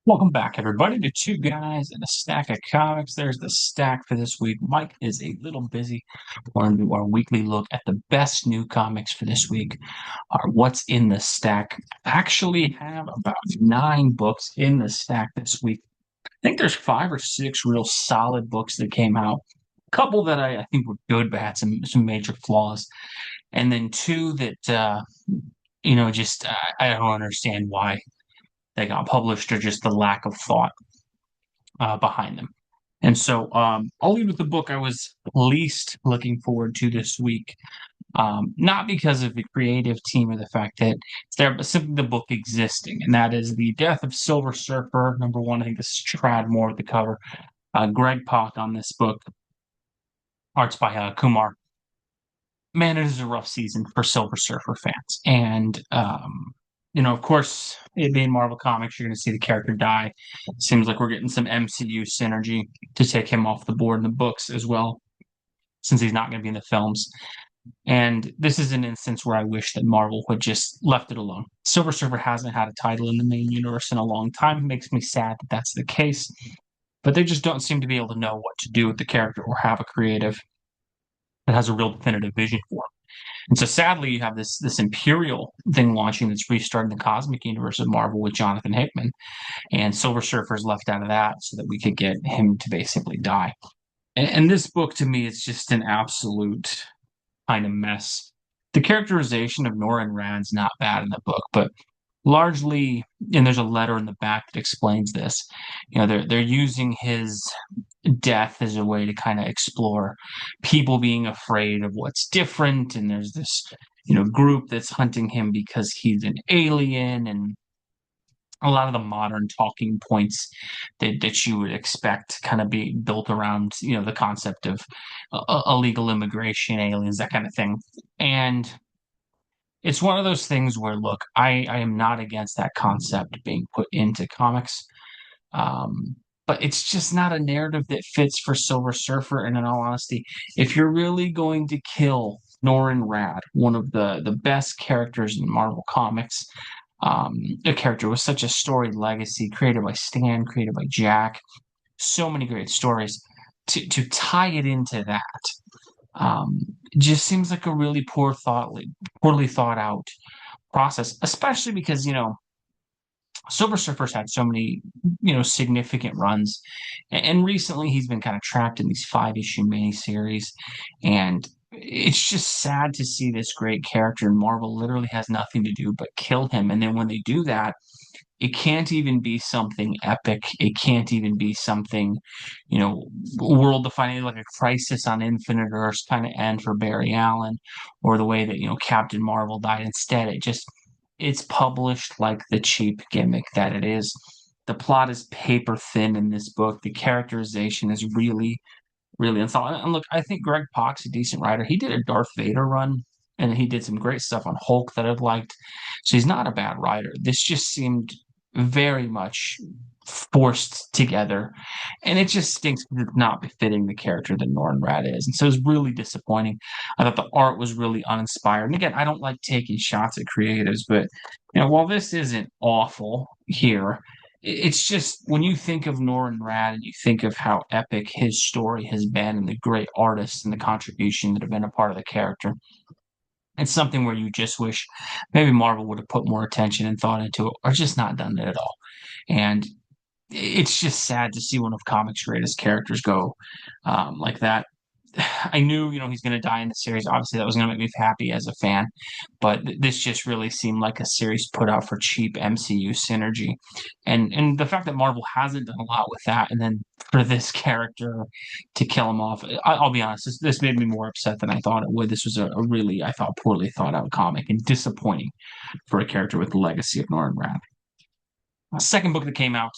Welcome back, everybody, to Two Guys and a Stack of Comics. There's the stack for this week. Mike is a little busy. We're going to do our weekly look at the best new comics for this week. Our What's in the Stack. Actually have about 9 books in the stack this week. I think there's 5 or 6 real solid books that came out. A couple that I think were good, but had some major flaws. And then 2 that, just I don't understand why they got published or just the lack of thought behind them. And so I'll lead with the book I was least looking forward to this week. Not because of the creative team or the fact that it's there, but simply the book existing. And that is The Death of Silver Surfer, #1. I think this is Trad Moore at the cover. Greg Pak on this book. Arts by Kumar. Man, it is a rough season for Silver Surfer fans. And of course, it being Marvel Comics, you're going to see the character die. Seems like we're getting some MCU synergy to take him off the board in the books as well, since he's not going to be in the films. And this is an instance where I wish that Marvel would just left it alone. Silver Surfer hasn't had a title in the main universe in a long time. It makes me sad that that's the case. But they just don't seem to be able to know what to do with the character or have a creative that has a real definitive vision for him. And so sadly, you have this Imperial thing launching that's restarting the cosmic universe of Marvel with Jonathan Hickman, and Silver Surfer's left out of that so that we could get him to basically die. And this book to me is just an absolute kind of mess. The characterization of Norrin Rad's not bad in the book, but largely, and there's a letter in the back that explains this. They're using his death as a way to kind of explore people being afraid of what's different, and there's this group that's hunting him because he's an alien, and a lot of the modern talking points that you would expect kind of be built around the concept of illegal immigration, aliens, that kind of thing. And it's one of those things where, look, I am not against that concept being put into comics. But it's just not a narrative that fits for Silver Surfer. And in all honesty, if you're really going to kill Norrin Rad, one of the best characters in Marvel Comics, a character with such a storied legacy, created by Stan, created by Jack, so many great stories, to tie it into that, it just seems like a really poorly thought out process, especially because Silver Surfer's had so many, significant runs, and recently he's been kind of trapped in these 5-issue miniseries, and it's just sad to see this great character, and Marvel literally has nothing to do but kill him. And then when they do that, it can't even be something epic. It can't even be something, world defining, like a Crisis on Infinite Earths kind of end for Barry Allen, or the way that Captain Marvel died. Instead, it's published like the cheap gimmick that it is. The plot is paper thin in this book. The characterization is really, really unsolid. And look, I think Greg Pak's a decent writer. He did a Darth Vader run, and he did some great stuff on Hulk that I've liked. So he's not a bad writer. This just seemed very much forced together, and it just stinks because it's not befitting the character that Norrin Rad is. And so it's really disappointing. I thought the art was really uninspired. And again, I don't like taking shots at creatives, but while this isn't awful here, it's just when you think of Norrin Rad and you think of how epic his story has been and the great artists and the contribution that have been a part of the character, it's something where you just wish maybe Marvel would have put more attention and thought into it, or just not done it at all. And it's just sad to see one of comics' greatest characters go like that. I knew, he's going to die in the series. Obviously, that was going to make me happy as a fan, but this just really seemed like a series put out for cheap MCU synergy, and the fact that Marvel hasn't done a lot with that, and then for this character to kill him off, I'll be honest, this made me more upset than I thought it would. This was a really, I thought, poorly thought out comic and disappointing for a character with the legacy of Norrin Rath. Second book that came out,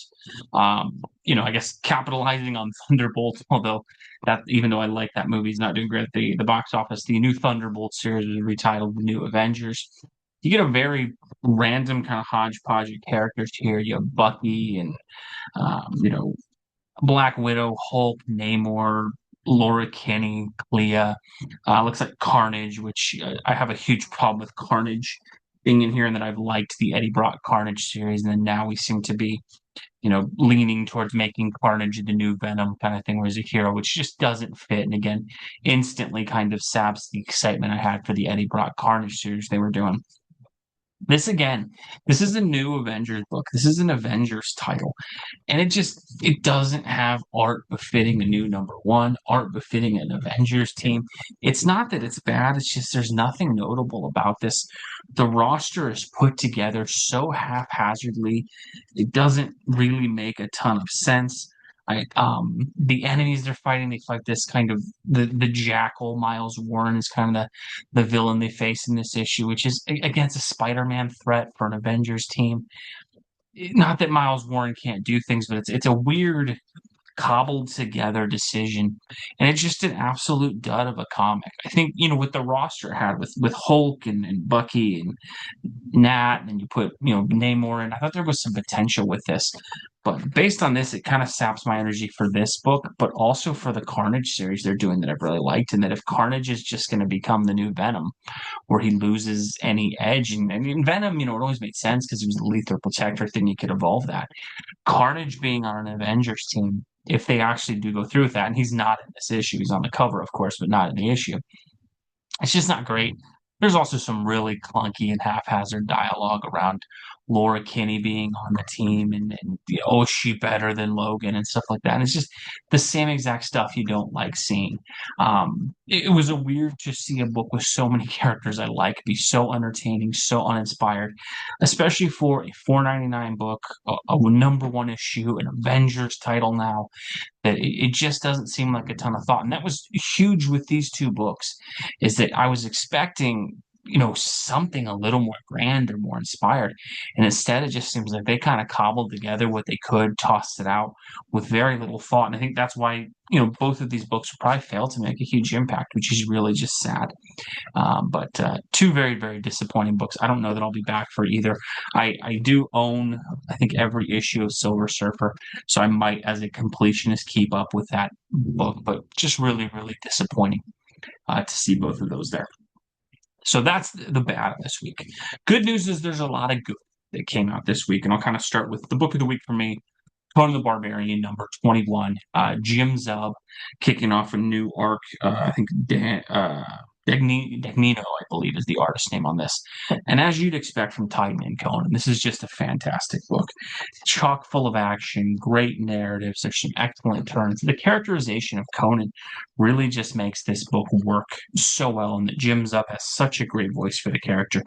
I guess capitalizing on Thunderbolt, although that even though I like that movie, he's not doing great at the box office. The new Thunderbolt series was retitled The New Avengers. You get a very random kind of hodgepodge of characters here. You have Bucky and Black Widow, Hulk, Namor, Laura Kinney, Clea. Looks like Carnage, which I have a huge problem with Carnage. thing in here, and that I've liked the Eddie Brock Carnage series, and then now we seem to be, leaning towards making Carnage the new Venom kind of thing, where he's a hero, which just doesn't fit. And again, instantly kind of saps the excitement I had for the Eddie Brock Carnage series they were doing. This again, this is a new Avengers book. This is an Avengers title. And it doesn't have art befitting a new number one, art befitting an Avengers team. It's not that it's bad, it's just there's nothing notable about this. The roster is put together so haphazardly, it doesn't really make a ton of sense. The enemies they're fighting, they fight this kind of the Jackal. Miles Warren is kind of the villain they face in this issue, which is against a Spider-Man threat for an Avengers team. Not that Miles Warren can't do things, but it's a weird cobbled together decision, and it's just an absolute dud of a comic. I think, with the roster it had with Hulk and Bucky and Nat, and you put, Namor in. I thought there was some potential with this, but based on this, it kind of saps my energy for this book, but also for the Carnage series they're doing that I've really liked. And that if Carnage is just going to become the new Venom, where he loses any edge, and I mean Venom, it always made sense because he was the lethal protector thing. You could evolve that. Carnage being on an Avengers team, if they actually do go through with that, and he's not in this issue, he's on the cover, of course, but not in the issue. It's just not great. There's also some really clunky and haphazard dialogue around Laura Kinney being on the team, and oh, is she better than Logan and stuff like that. And it's just the same exact stuff you don't like seeing. It was a weird to see a book with so many characters I like be so entertaining, so uninspired, especially for a 4.99 book, a number one issue, an Avengers title now, that it just doesn't seem like a ton of thought. And that was huge with these two books, is that I was expecting, something a little more grand or more inspired. And instead, it just seems like they kind of cobbled together what they could, tossed it out with very little thought. And I think that's why, both of these books probably failed to make a huge impact, which is really just sad. But two very, very disappointing books. I don't know that I'll be back for either. I do own, I think, every issue of Silver Surfer, so I might, as a completionist, keep up with that book. But just really, really disappointing to see both of those there. So that's the bad of this week. Good news is there's a lot of good that came out this week, and I'll kind of start with the book of the week for me. Conan the Barbarian, number 21. Jim Zub kicking off a new arc. I think Dagnino, I believe, is the artist name on this. And as you'd expect from Titan and Conan, this is just a fantastic book. Chock full of action, great narratives. There's some excellent turns. The characterization of Conan really just makes this book work so well, and that Jim Zub has such a great voice for the character.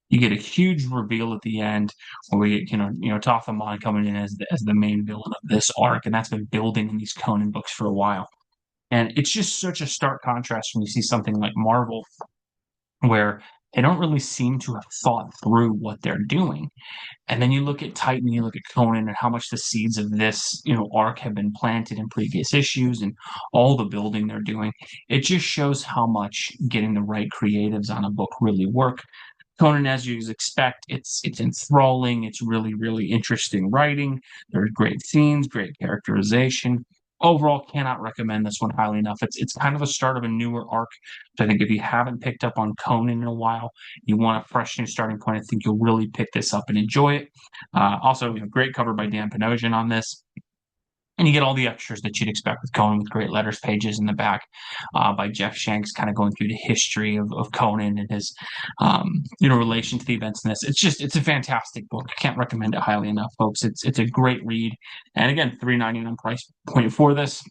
You get a huge reveal at the end where we get, Tothamon coming in as the main villain of this arc, and that's been building in these Conan books for a while. And it's just such a stark contrast when you see something like Marvel, where they don't really seem to have thought through what they're doing. And then you look at Titan, you look at Conan, and how much the seeds of this, arc have been planted in previous issues, and all the building they're doing. It just shows how much getting the right creatives on a book really work. Conan, as you expect, it's enthralling. It's really, really interesting writing. There's great scenes, great characterization. Overall, cannot recommend this one highly enough. It's kind of a start of a newer arc. So I think if you haven't picked up on Conan in a while, you want a fresh new starting point, I think you'll really pick this up and enjoy it. Also, great cover by Dan Panosian on this. And you get all the extras that you'd expect with Conan, with great letters pages in the back by Jeff Shanks, kind of going through the history of Conan and his, relation to the events in this. It's a fantastic book. I can't recommend it highly enough, folks. It's a great read. And again, $3.99 price point for this.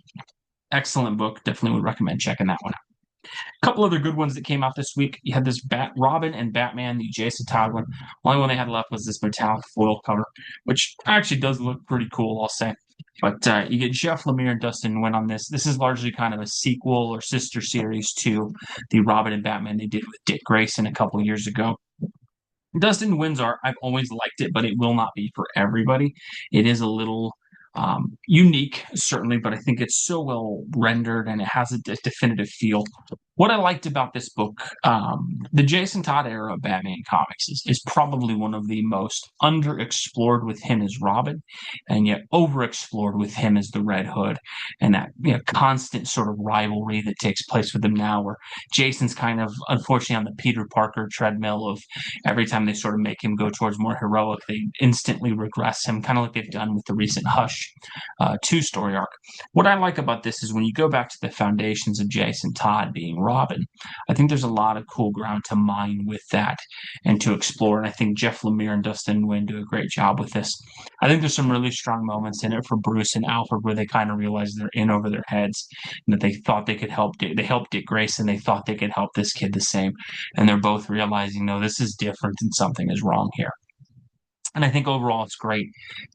Excellent book. Definitely would recommend checking that one out. A couple other good ones that came out this week. You had this Robin and Batman, the Jason Todd one. Only one they had left was this metallic foil cover, which actually does look pretty cool, I'll say. But you get Jeff Lemire and Dustin Nguyen on this. This is largely kind of a sequel or sister series to the Robin and Batman they did with Dick Grayson a couple years ago. Dustin Nguyen's art, I've always liked it, but it will not be for everybody. It is a little unique, certainly, but I think it's so well rendered and it has a definitive feel What I liked about this book, the Jason Todd era of Batman comics is probably one of the most underexplored with him as Robin, and yet overexplored with him as the Red Hood, and that constant sort of rivalry that takes place with him now, where Jason's kind of unfortunately on the Peter Parker treadmill of every time they sort of make him go towards more heroic, they instantly regress him, kind of like they've done with the recent Hush two story arc. What I like about this is when you go back to the foundations of Jason Todd being Robin, I think there's a lot of cool ground to mine with that and to explore. And I think Jeff Lemire and Dustin Nguyen do a great job with this. I think there's some really strong moments in it for Bruce and Alfred where they kind of realize they're in over their heads and that they thought they could help Dick. They helped Dick Grayson. They thought they could help this kid the same. And they're both realizing, no, this is different and something is wrong here. And I think overall it's great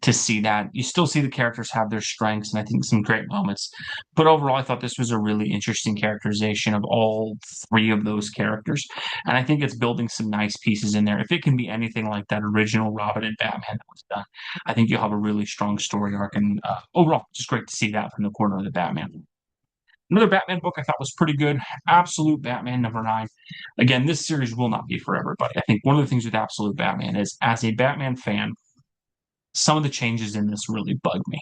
to see that. You still see the characters have their strengths and I think some great moments. But overall, I thought this was a really interesting characterization of all three of those characters. And I think it's building some nice pieces in there. If it can be anything like that original Robin and Batman that was done, I think you'll have a really strong story arc. And overall, just great to see that from the corner of the Batman. Another Batman book I thought was pretty good. Absolute Batman #9. Again, this series will not be for everybody. I think one of the things with Absolute Batman is, as a Batman fan, some of the changes in this really bug me,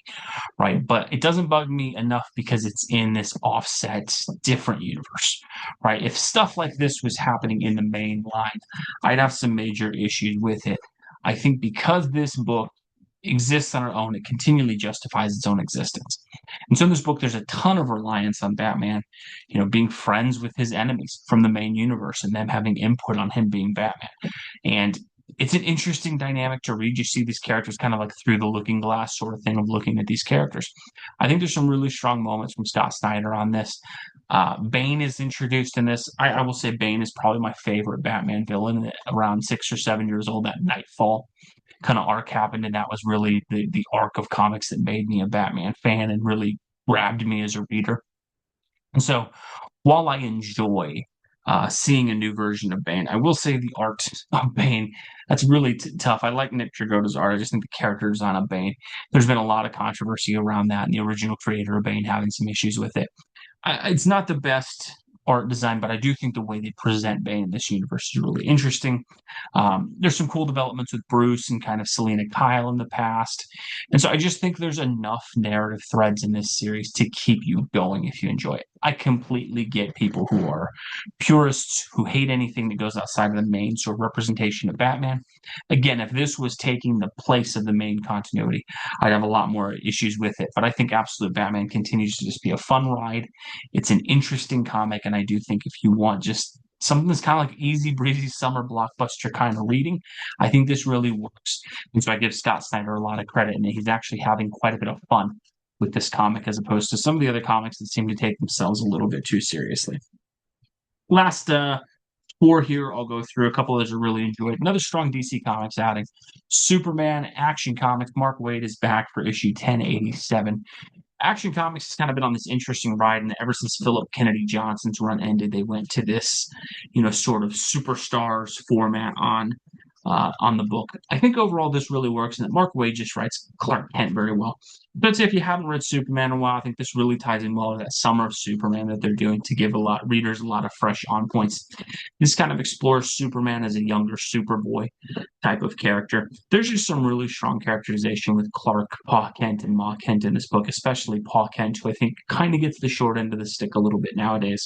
right? But it doesn't bug me enough because it's in this offset, different universe, right? If stuff like this was happening in the main line, I'd have some major issues with it. I think because this book exists on its own, it continually justifies its own existence. And so in this book, there's a ton of reliance on Batman, being friends with his enemies from the main universe and them having input on him being Batman. And it's an interesting dynamic to read. You see these characters kind of like through the looking glass sort of thing of looking at these characters. I think there's some really strong moments from Scott Snyder on this. Bane is introduced in this. I will say Bane is probably my favorite Batman villain. Around 6 or 7 years old, that Nightfall kind of arc happened, and that was really the arc of comics that made me a Batman fan and really grabbed me as a reader. And so while I enjoy seeing a new version of Bane, I will say the art of Bane, that's really tough. I like Nick Dragotta's art. I just think the character design of Bane, there's been a lot of controversy around that and the original creator of Bane having some issues with it. It's not the best art design, but I do think the way they present Bane in this universe is really interesting. There's some cool developments with Bruce and kind of Selena Kyle in the past. And so I just think there's enough narrative threads in this series to keep you going if you enjoy it. I completely get people who are purists who hate anything that goes outside of the main sort of representation of Batman. Again, if this was taking the place of the main continuity, I'd have a lot more issues with it. But I think Absolute Batman continues to just be a fun ride. It's an interesting comic, and I do think if you want just something that's kind of like easy breezy summer blockbuster kind of reading, I think this really works. And so I give Scott Snyder a lot of credit, and he's actually having quite a bit of fun with this comic as opposed to some of the other comics that seem to take themselves a little bit too seriously. Last four here, I'll go through a couple of those I really enjoyed. Another strong DC Comics outing. Superman Action Comics. Mark Waid is back for issue 1087. Action Comics has kind of been on this interesting ride, and ever since Philip Kennedy Johnson's run ended, they went to this, sort of superstars format on the book. I think overall this really works, and that Mark Waid just writes Clark Kent very well. But I'd say if you haven't read Superman in a while, I think this really ties in well with that summer of Superman that they're doing to give a lot readers a lot of fresh on points. This kind of explores Superman as a younger Superboy type of character. There's just some really strong characterization with Clark, Pa Kent, and Ma Kent in this book, especially Pa Kent, who I think kind of gets the short end of the stick a little bit nowadays.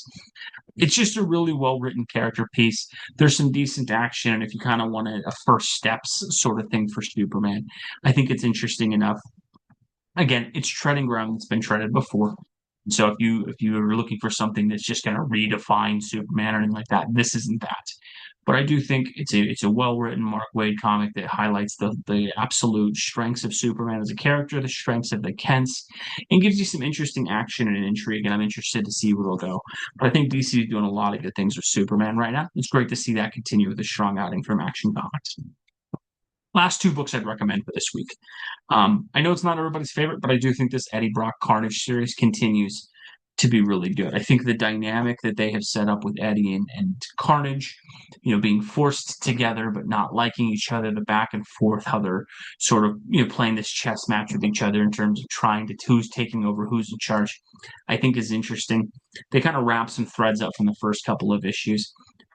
It's just a really well written character piece. There's some decent action, and if you kind of want a first steps sort of thing for Superman, I think it's interesting enough. Again, it's treading ground that's been treaded before. So if you are looking for something that's just going to redefine Superman or anything like that, this isn't that. But I do think it's a well written Mark Waid comic that highlights the absolute strengths of Superman as a character, the strengths of the Kents, and gives you some interesting action and intrigue. And I'm interested to see where it'll go. But I think DC is doing a lot of good things with Superman right now. It's great to see that continue with a strong outing from Action Comics. Last two books I'd recommend for this week. I know it's not everybody's favorite, but I do think this Eddie Brock Carnage series continues to be really good. I think the dynamic that they have set up with Eddie and Carnage, being forced together but not liking each other, the back and forth, how they're sort of, playing this chess match with each other in terms of trying to who's taking over, who's in charge, I think is interesting. They kind of wrap some threads up from the first couple of issues.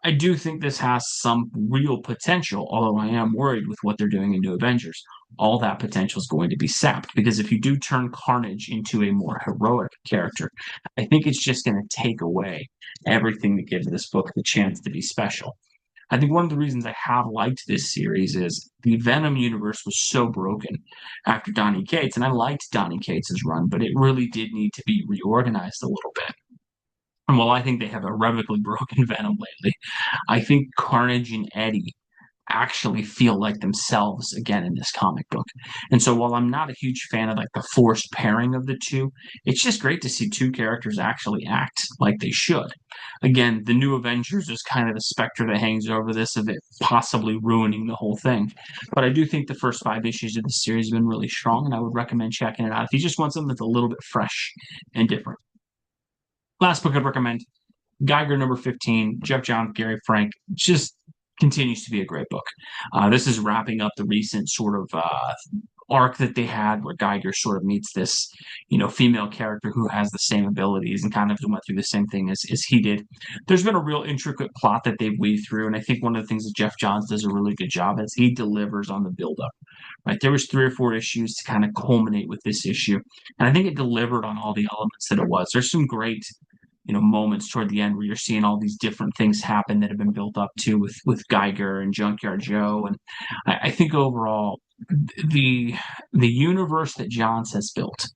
I do think this has some real potential, although I am worried with what they're doing in New Avengers. All that potential is going to be sapped because if you do turn Carnage into a more heroic character, I think it's just going to take away everything that gives this book the chance to be special. I think one of the reasons I have liked this series is the Venom universe was so broken after Donny Cates, and I liked Donny Cates' run, but it really did need to be reorganized a little bit. And while I think they have irrevocably broken Venom lately, I think Carnage and Eddie actually feel like themselves again in this comic book. And so while I'm not a huge fan of like the forced pairing of the two, it's just great to see two characters actually act like they should. Again, the New Avengers is kind of the specter that hangs over this of it possibly ruining the whole thing. But I do think the first 5 issues of the series have been really strong, and I would recommend checking it out if you just want something that's a little bit fresh and different. Last book I'd recommend, Geiger number 15, Jeff Johns, Gary Frank, just continues to be a great book. This is wrapping up the recent sort of arc that they had where Geiger sort of meets this, female character who has the same abilities and kind of went through the same thing as he did. There's been a real intricate plot that they've weaved through, and I think one of the things that Jeff Johns does a really good job is he delivers on the buildup. Right, there was 3 or 4 issues to kind of culminate with this issue, and I think it delivered on all the elements that it was. There's some great moments toward the end where you're seeing all these different things happen that have been built up to with Geiger and Junkyard Joe. And I think overall the universe that Johns has built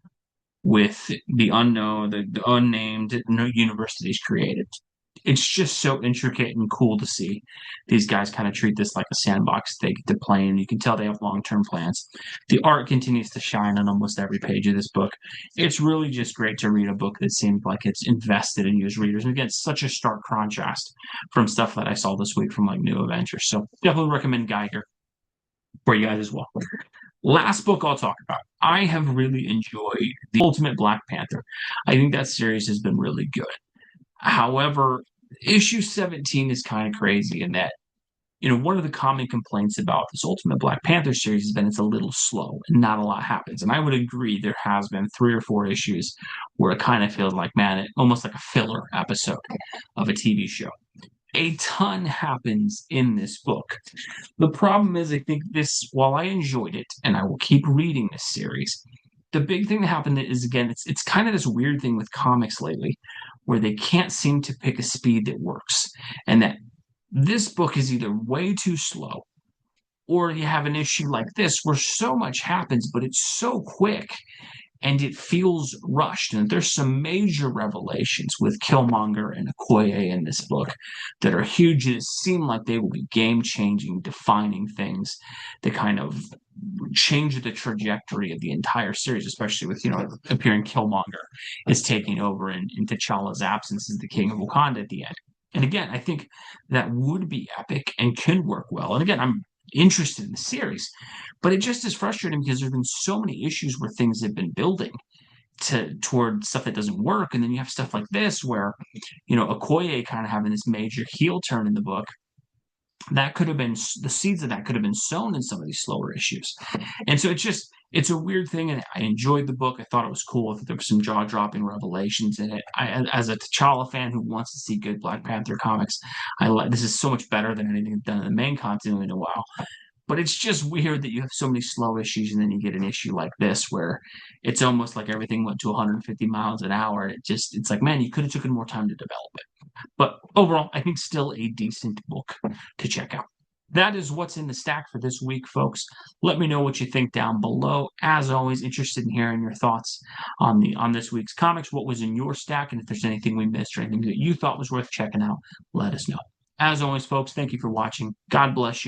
with the unknown, the unnamed universe that he's created, it's just so intricate and cool to see these guys kind of treat this like a sandbox they get to play in. You can tell they have long-term plans. The art continues to shine on almost every page of this book. It's really just great to read a book that seems like it's invested in you as readers. And again, it's such a stark contrast from stuff that I saw this week from like New Avengers. So definitely recommend Geiger for you guys as well. Last book I'll talk about. I have really enjoyed The Ultimate Black Panther. I think that series has been really good. However, issue 17 is kind of crazy in that, one of the common complaints about this Ultimate Black Panther series has been it's a little slow and not a lot happens. And I would agree there has been 3 or 4 issues where it kind of feels like, man, almost like a filler episode of a TV show. A ton happens in this book. The problem is, I think this, while I enjoyed it, and I will keep reading this series, the big thing that happened is, again, it's kind of this weird thing with comics lately where they can't seem to pick a speed that works. And that this book is either way too slow or you have an issue like this where so much happens, but it's so quick and it feels rushed. And there's some major revelations with Killmonger and Okoye in this book that are huge. That seem like they will be game-changing, defining things that kind of change the trajectory of the entire series, especially with, appearing Killmonger is taking over in T'Challa's absence as the king of Wakanda at the end. And again, I think that would be epic and can work well. And again, I'm interested in the series, but it just is frustrating because there's been so many issues where things have been building toward stuff that doesn't work, and then you have stuff like this where Okoye kind of having this major heel turn in the book. That could have been the seeds of that could have been sown in some of these slower issues, and so it's a weird thing. And I enjoyed the book. I thought it was cool. I thought there were some jaw-dropping revelations in it. As a T'Challa fan who wants to see good Black Panther comics, this is so much better than anything done in the main continuity in a while. But it's just weird that you have so many slow issues and then you get an issue like this where it's almost like everything went to 150 miles an hour. It's like, man, you could have taken more time to develop it. But overall, I think still a decent book to check out. That is what's in the stack for this week, folks. Let me know what you think down below. As always, interested in hearing your thoughts on this week's comics. What was in your stack, and if there's anything we missed or anything that you thought was worth checking out, let us know. As always, folks, thank you for watching. God bless you.